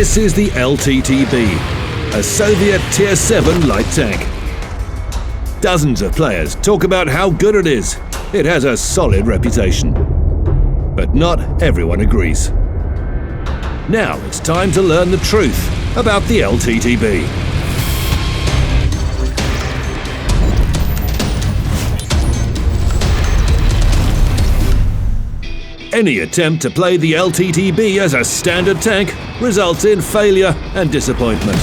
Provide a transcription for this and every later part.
This is the LTTB, a Soviet Tier 7 light tank. Dozens of players talk about how good it is. It has a solid reputation. But not everyone agrees. Now it's time to learn the truth about the LTTB. Any attempt to play the LTTB as a standard tank results in failure and disappointment.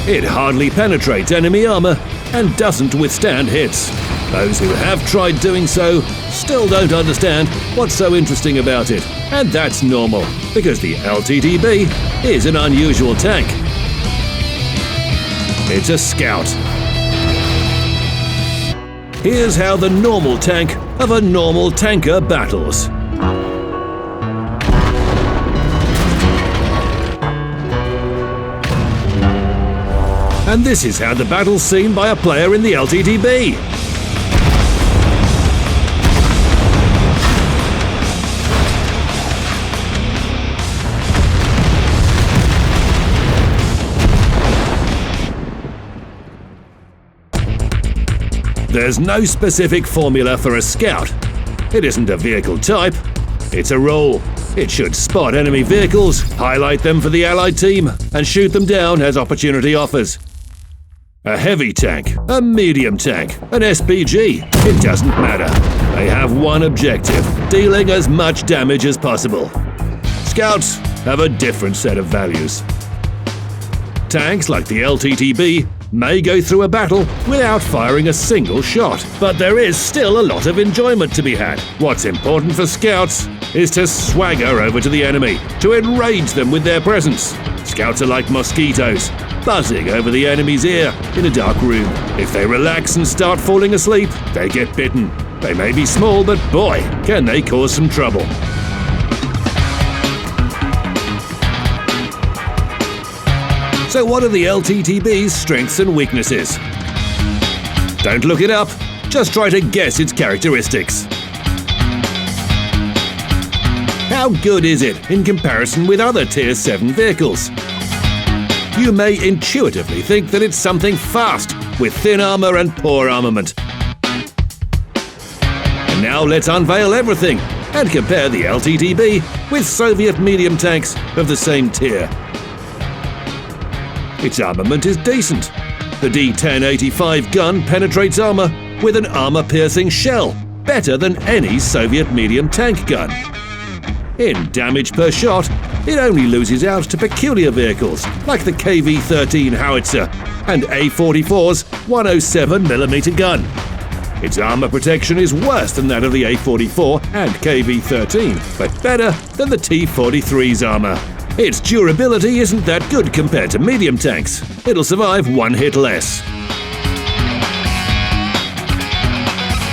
It hardly penetrates enemy armor and doesn't withstand hits. Those who have tried doing so still don't understand what's so interesting about it, and that's normal, because the LTTB is an unusual tank. It's a scout. Here's how the normal tank of a normal tanker battles. And this is how the battle's seen by a player in the LTTB. There's no specific formula for a scout. It isn't a vehicle type, it's a role. It should spot enemy vehicles, highlight them for the allied team, and shoot them down as opportunity offers. A heavy tank, a medium tank, an SPG, it doesn't matter. They have one objective, dealing as much damage as possible. Scouts have a different set of values. Tanks like the LTTB may go through a battle without firing a single shot, but there is still a lot of enjoyment to be had. What's important for scouts is to swagger over to the enemy, to enrage them with their presence. Scouts are like mosquitoes, buzzing over the enemy's ear in a dark room. If they relax and start falling asleep, they get bitten. They may be small, but boy, can they cause some trouble. So what are the LTTB's strengths and weaknesses? Don't look it up, just try to guess its characteristics. How good is it in comparison with other Tier 7 vehicles? You may intuitively think that it's something fast, with thin armor and poor armament. And now let's unveil everything and compare the LTTB with Soviet medium tanks of the same tier. Its armament is decent. The D-1085 gun penetrates armor with an armor-piercing shell, better than any Soviet medium tank gun. In damage per shot, it only loses out to peculiar vehicles like the KV-13 howitzer and A-44's 107mm gun. Its armor protection is worse than that of the A-44 and KV-13, but better than the T-43's armor. Its durability isn't that good compared to medium tanks. It'll survive one hit less.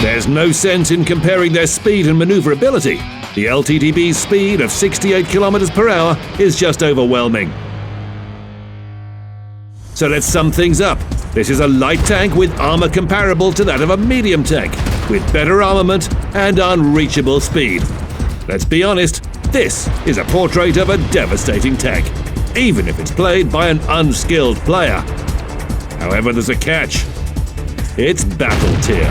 There's no sense in comparing their speed and maneuverability. The LTTB's speed of 68 km per hour is just overwhelming. So let's sum things up. This is a light tank with armor comparable to that of a medium tank, with better armament and unreachable speed. Let's be honest, this is a portrait of a devastating tank, even if it's played by an unskilled player. However, there's a catch. It's battle tier.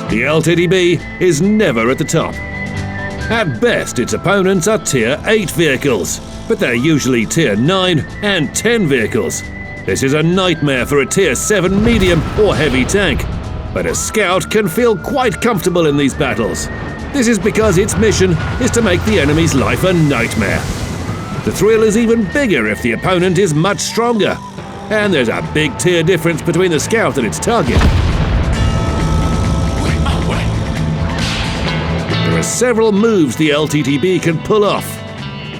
The LTTB is never at the top. At best, its opponents are Tier 8 vehicles, but they're usually Tier 9 and 10 vehicles. This is a nightmare for a Tier 7 medium or heavy tank, but a scout can feel quite comfortable in these battles. This is because its mission is to make the enemy's life a nightmare. The thrill is even bigger if the opponent is much stronger, and there's a big tier difference between the scout and its target. There are several moves the LTTB can pull off.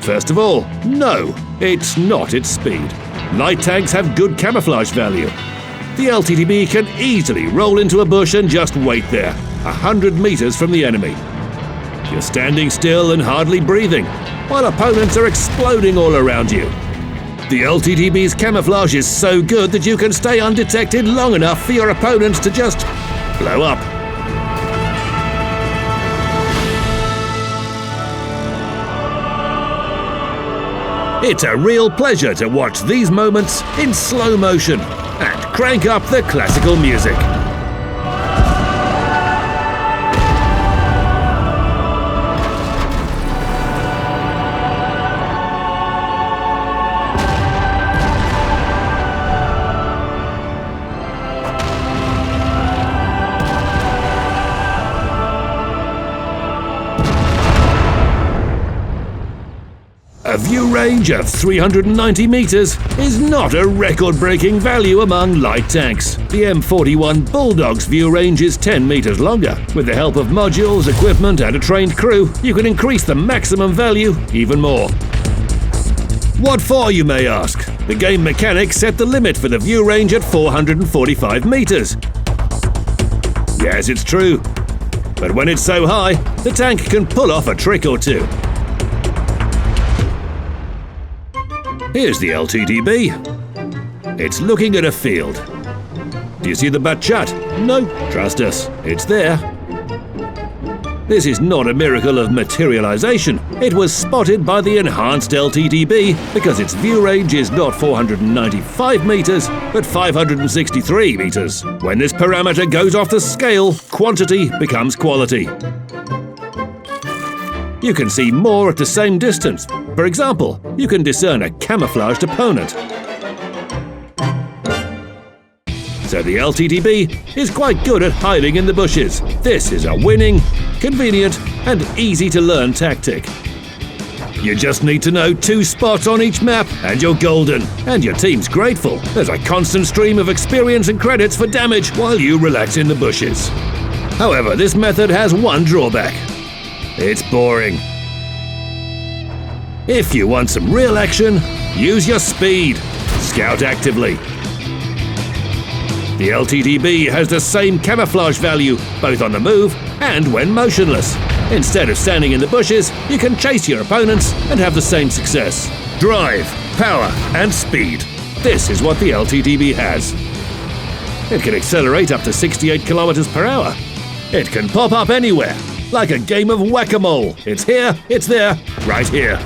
First of all, no, it's not its speed. Light tanks have good camouflage value. The LTTB can easily roll into a bush and just wait there, 100 meters from the enemy. You're standing still and hardly breathing, while opponents are exploding all around you. The LTTB's camouflage is so good that you can stay undetected long enough for your opponents to just blow up. It's a real pleasure to watch these moments in slow motion and crank up the classical music. A view range of 390 meters is not a record-breaking value among light tanks. The M41 Bulldog's view range is 10 meters longer. With the help of modules, equipment, and a trained crew, you can increase the maximum value even more. What for, you may ask? The game mechanics set the limit for the view range at 445 meters. Yes, it's true. But when it's so high, the tank can pull off a trick or two. Here's the LTTB. It's looking at a field. Do you see the Batchat? No, trust us, it's there. This is not a miracle of materialization. It was spotted by the enhanced LTTB because its view range is not 495 meters, but 563 meters. When this parameter goes off the scale, quantity becomes quality. You can see more at the same distance. For example, you can discern a camouflaged opponent. So the LTTB is quite good at hiding in the bushes. This is a winning, convenient, and easy-to-learn tactic. You just need to know 2 spots on each map and you're golden. And your team's grateful. There's a constant stream of experience and credits for damage while you relax in the bushes. However, this method has one drawback. It's boring. If you want some real action, use your speed. Scout actively. The LTTB has the same camouflage value, both on the move and when motionless. Instead of standing in the bushes, you can chase your opponents and have the same success. Drive, power, and speed. This is what the LTTB has. It can accelerate up to 68 kilometers per hour. It can pop up anywhere, like a game of whack-a-mole. It's here, it's there, right here.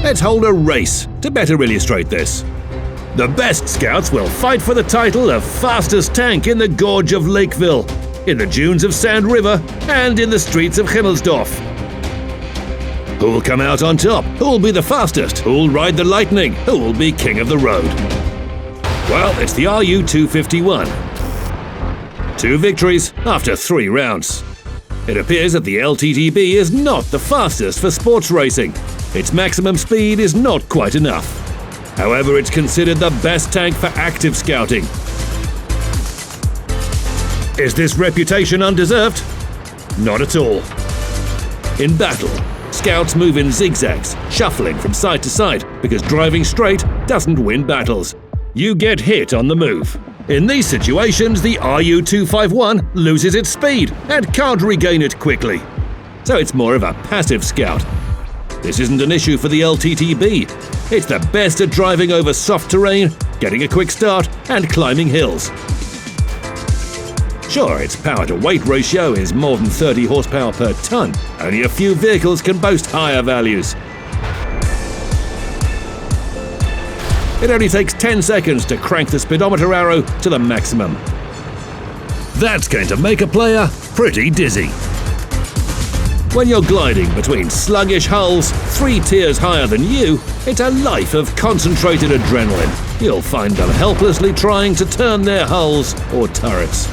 Let's hold a race to better illustrate this. The best scouts will fight for the title of fastest tank in the gorge of Lakeville, in the dunes of Sand River, and in the streets of Himmelsdorf. Who'll come out on top? Who'll be the fastest? Who'll ride the lightning? Who'll be king of the road? Well, it's the RU-251. 2 victories after 3 rounds. It appears that the LTTB is not the fastest for sports racing. Its maximum speed is not quite enough. However, it's considered the best tank for active scouting. Is this reputation undeserved? Not at all. In battle, scouts move in zigzags, shuffling from side to side, because driving straight doesn't win battles. You get hit on the move. In these situations, the RU-251 loses its speed and can't regain it quickly. So it's more of a passive scout. This isn't an issue for the LTTB. It's the best at driving over soft terrain, getting a quick start, and climbing hills. Sure, its power-to-weight ratio is more than 30 horsepower per ton. Only a few vehicles can boast higher values. It only takes 10 seconds to crank the speedometer arrow to the maximum. That's going to make a player pretty dizzy. When you're gliding between sluggish hulls 3 tiers higher than you, it's a life of concentrated adrenaline. You'll find them helplessly trying to turn their hulls or turrets.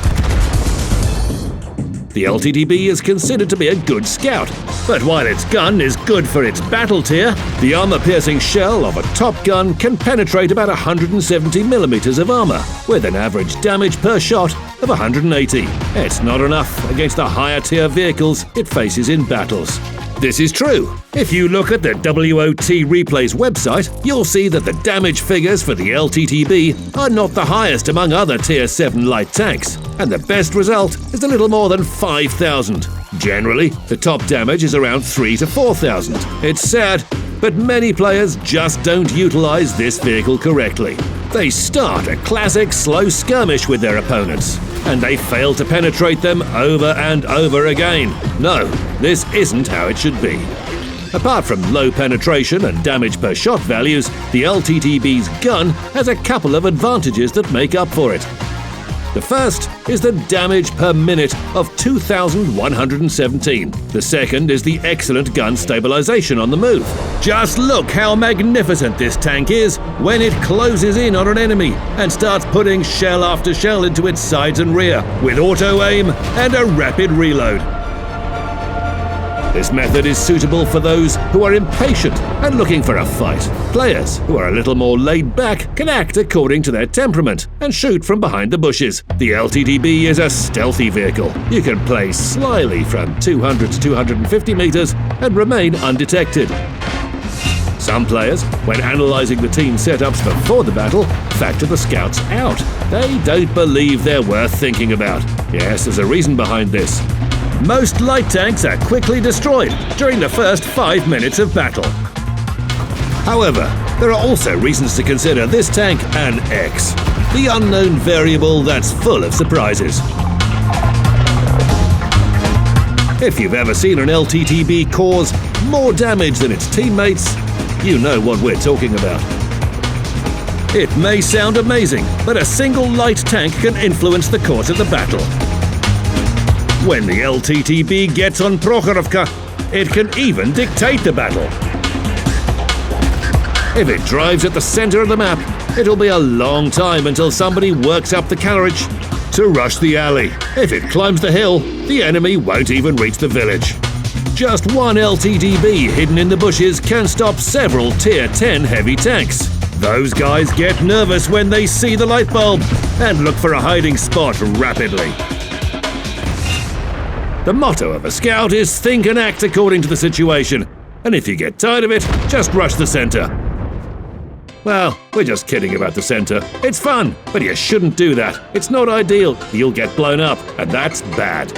The LTTB is considered to be a good scout, but while its gun is good for its battle tier, the armor-piercing shell of a top gun can penetrate about 170 millimeters of armor, with an average damage per shot of 180. It's not enough against the higher tier vehicles it faces in battles. This is true. If you look at the WOT Replay's website, you'll see that the damage figures for the LTTB are not the highest among other Tier 7 light tanks, and the best result is a little more than 5,000. Generally, the top damage is around 3,000 to 4,000. It's sad, but many players just don't utilize this vehicle correctly. They start a classic slow skirmish with their opponents, and they fail to penetrate them over and over again. No, this isn't how it should be. Apart from low penetration and damage per shot values, the LTTB's gun has a couple of advantages that make up for it. The first is the damage per minute of 2,117. The second is the excellent gun stabilization on the move. Just look how magnificent this tank is when it closes in on an enemy and starts putting shell after shell into its sides and rear with auto-aim and a rapid reload. This method is suitable for those who are impatient and looking for a fight. Players who are a little more laid back can act according to their temperament and shoot from behind the bushes. The LTTB is a stealthy vehicle. You can play slyly from 200 to 250 meters and remain undetected. Some players, when analysing the team setups before the battle, factor the scouts out. They don't believe they're worth thinking about. Yes, there's a reason behind this. Most light tanks are quickly destroyed during the first 5 minutes of battle. However, there are also reasons to consider this tank an X, the unknown variable that's full of surprises. If you've ever seen an LTTB cause more damage than its teammates, you know what we're talking about. It may sound amazing, but a single light tank can influence the course of the battle. When the LTTB gets on Prokhorovka, it can even dictate the battle. If it drives at the center of the map, it'll be a long time until somebody works up the courage to rush the alley. If it climbs the hill, the enemy won't even reach the village. Just one LTTB hidden in the bushes can stop several Tier 10 heavy tanks. Those guys get nervous when they see the light bulb and look for a hiding spot rapidly. The motto of a scout is think and act according to the situation, and if you get tired of it, just rush the center. Well, we're just kidding about the center. It's fun, but you shouldn't do that. It's not ideal. You'll get blown up, and that's bad.